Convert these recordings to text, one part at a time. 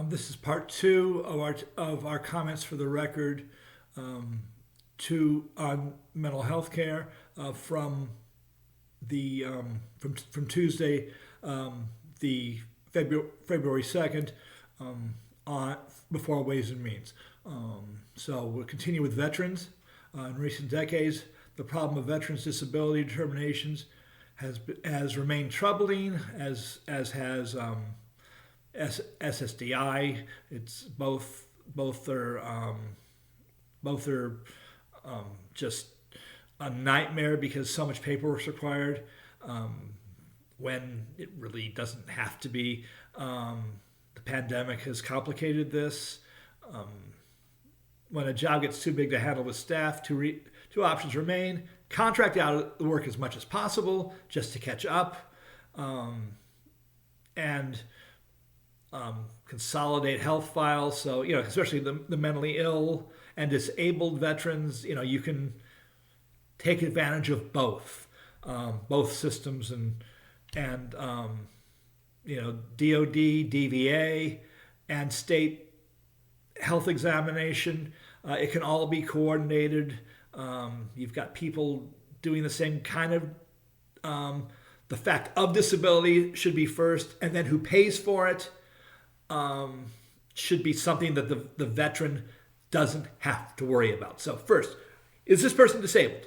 This is part two of our comments for the record on mental health care from the from Tuesday, the February 2nd, on before Ways and Means. So we'll continue with veterans. In recent decades, the problem of veterans' disability determinations has remained troubling, as has SSDI. It's both are just a nightmare because so much paperwork is required when it really doesn't have to be. The pandemic has complicated this. When a job gets too big to handle with staff, two options remain: contract out the work as much as possible just to catch up, and consolidate health files. So, especially the mentally ill and disabled veterans, you can take advantage of both systems and DOD, DVA, and state health examination. It can all be coordinated. You've got people doing the same kind of, the fact of disability should be first, and then who pays for it should be something that the veteran doesn't have to worry about. So first, is this person disabled?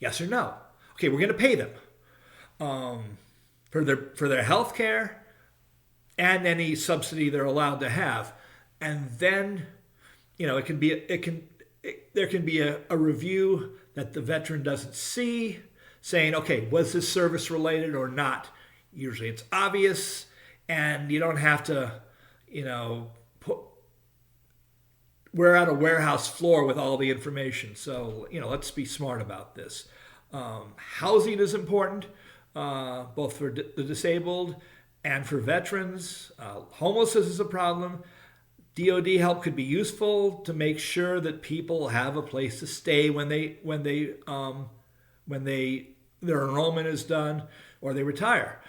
Yes or no? Okay, we're going to pay them for their health care and any subsidy they're allowed to have. And then, there can be a review that the veteran doesn't see, saying, okay, was this service related or not? Usually it's obvious, and you don't have to, we're at a warehouse floor with all the information. So, let's be smart about this. Housing is important, both for the disabled and for veterans. Homelessness is a problem. DOD help could be useful to make sure that people have a place to stay when their enrollment is done or they retire.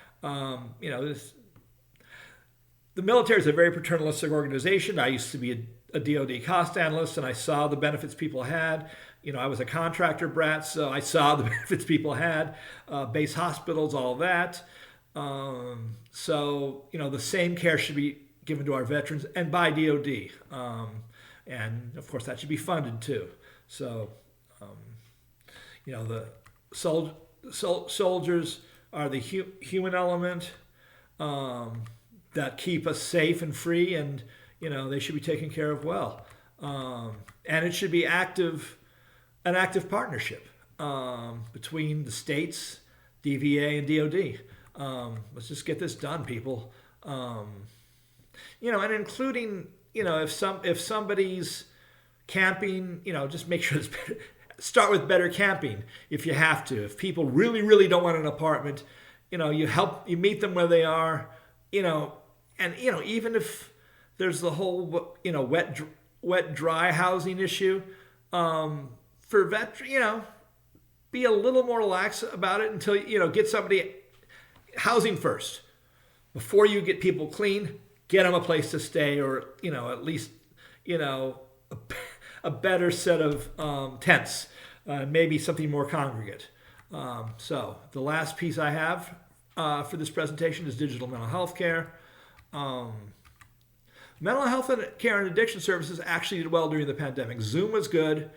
The military is a very paternalistic organization. I used to be a DOD cost analyst, and I saw the benefits people had. I was a contractor brat, so I saw the benefits people had, base hospitals, all that. So, the same care should be given to our veterans and by DOD. And of course that should be funded too. So, the soldiers are the human element that keep us safe and free, and, they should be taken care of well. And it should be an active partnership between the states, DVA, and DOD. Let's just get this done, people. And including, if somebody's camping, just make sure it's better. Start with better camping if you have to. If people really, really don't want an apartment, you meet them where they are, and, even if there's the whole, wet, dry housing issue, for veterans, be a little more relaxed about it until, get somebody housing first. Before you get people clean, get them a place to stay, or, at least, a better set of tents, maybe something more congregate. So the last piece I have for this presentation is digital mental health care. Mental health care and addiction services actually did well during the pandemic. Zoom was good.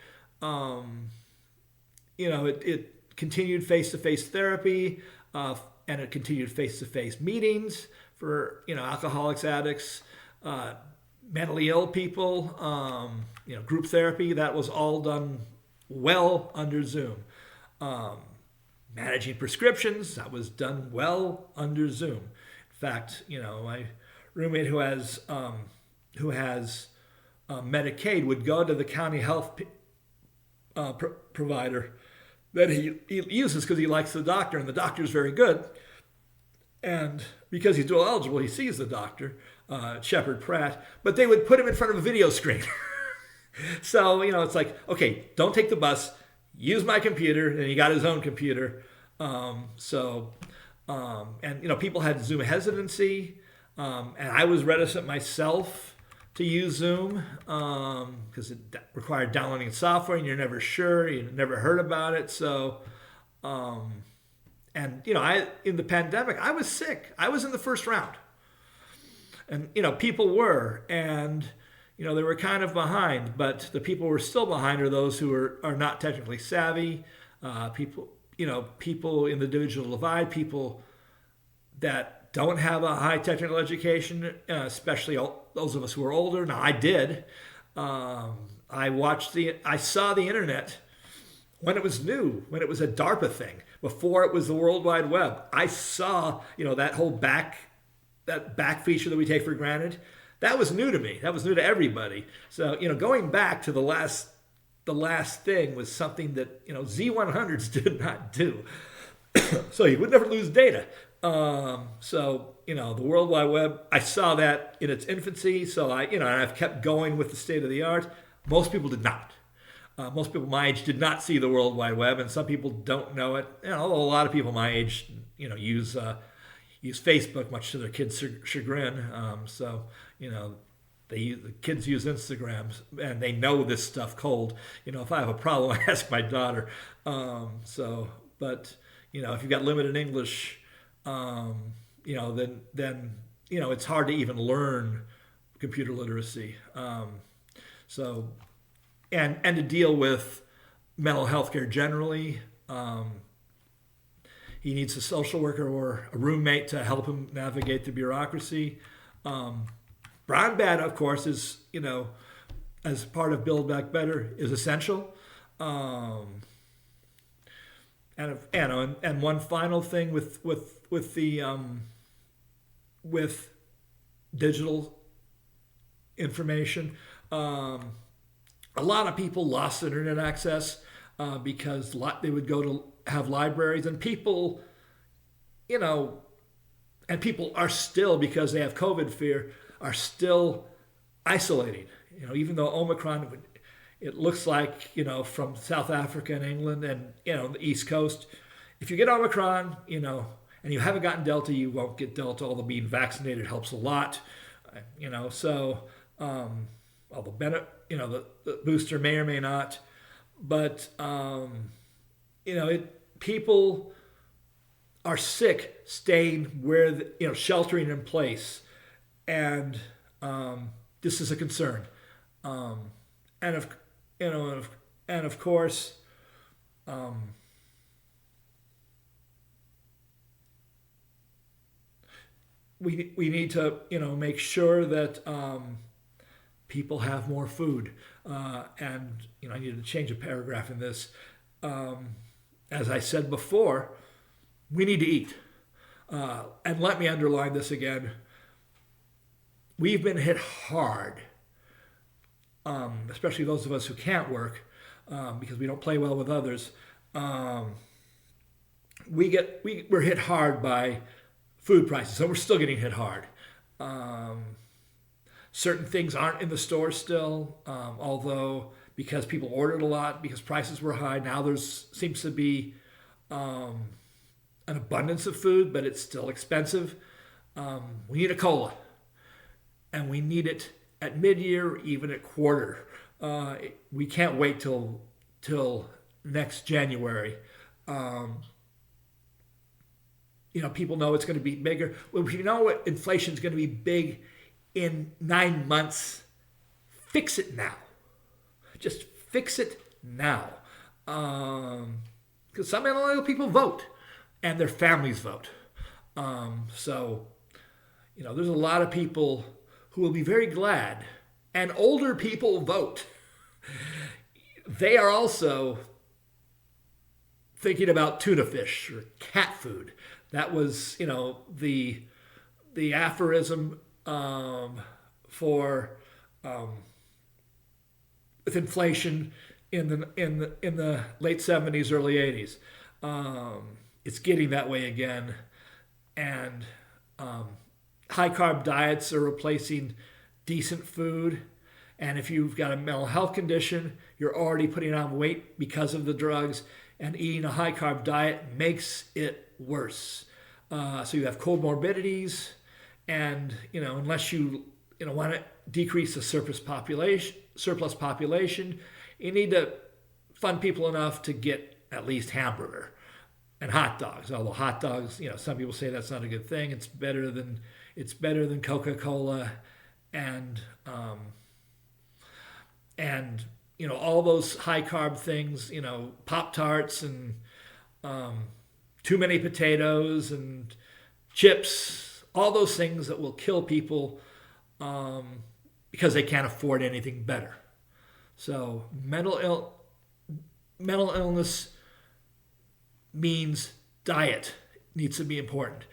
It continued face-to-face therapy, and it continued face-to-face meetings for, alcoholics, addicts, mentally ill people, group therapy. That was all done well under Zoom. Managing prescriptions, that was done well under Zoom. In fact, my roommate who has Medicaid would go to the county health provider that he uses because he likes the doctor, and the doctor is very good. And because he's dual eligible, he sees the doctor, Shepard Pratt, but they would put him in front of a video screen. So, it's like, okay, don't take the bus, use my computer, and he got his own computer. People had Zoom hesitancy, and I was reticent myself to use Zoom because it required downloading software and you're never sure, you never heard about it. So, and I in the pandemic, I was sick. I was in the first round, and people were, and they were kind of behind. But the people who were still behind are those who are not technically savvy. People in the digital divide, people that don't have a high technical education, especially those of us who are older. Now, I did. I saw the internet when it was new, when it was a DARPA thing, before it was the World Wide Web. I saw, that whole back feature that we take for granted. That was new to me. That was new to everybody. So, going back to the last thing was something that, Z100s did not do. So you would never lose data. The World Wide Web, I saw that in its infancy. So and I've kept going with the state of the art. Most people did not. Most people my age did not see the World Wide Web, and some people don't know it. Although a lot of people my age, use Facebook, much to their kids' chagrin. The kids use Instagram, and they know this stuff cold. If I have a problem, I ask my daughter. But if you've got limited English, then it's hard to even learn computer literacy. And to deal with mental health care generally, he needs a social worker or a roommate to help him navigate the bureaucracy. Brown bad, of course, is, as part of Build Back Better, is essential. And one final thing with digital information, a lot of people lost internet access because they would go to have libraries, and people, and people are still, because they have COVID fear, are still isolating. Even though Omicron, it looks like, from South Africa and England and, the East Coast, if you get Omicron, and you haven't gotten Delta, you won't get Delta, although being vaccinated helps a lot, although the booster may or may not, but, people are sick staying where, sheltering in place. And this is a concern. And of course, we need to, make sure that people have more food. And, I need to change a paragraph in this. As I said before, we need to eat. And let me underline this again. We've been hit hard, especially those of us who can't work because we don't play well with others. We're hit hard by food prices, so we're still getting hit hard. Certain things aren't in the store still, although because people ordered a lot, because prices were high, now seems to be an abundance of food, but it's still expensive. We need a COLA, and we need it at mid-year, even at quarter. We can't wait till next January. People know it's going to be bigger. Well, if you know what inflation is going to be big in 9 months, fix it now. Just fix it now. Because some analytical people vote, and their families vote. There's a lot of people who will be very glad, and older people vote. They are also thinking about tuna fish or cat food. That was, the aphorism for with inflation in the late 70s, early 80s. It's getting that way again, and high carb diets are replacing decent food. And if you've got a mental health condition, you're already putting on weight because of the drugs, and eating a high carb diet makes it worse. So you have comorbidities, and unless you want to decrease the surplus population, you need to fund people enough to get at least hamburger and hot dogs. Although hot dogs, some people say that's not a good thing. It's better than Coca-Cola and all those high carb things. Pop-Tarts and too many potatoes and chips. All those things that will kill people because they can't afford anything better. So mental illness means diet needs to be important,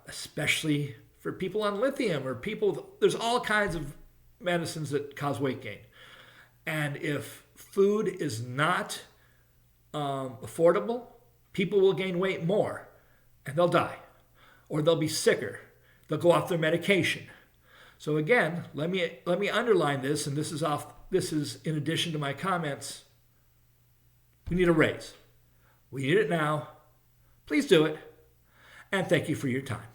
especially for people on lithium or there's all kinds of medicines that cause weight gain. And if food is not affordable, people will gain weight more and they'll die or they'll be sicker. They'll go off their medication. So again, let me underline this, and this is in addition to my comments. We need a raise. We need it now. Please do it. And thank you for your time.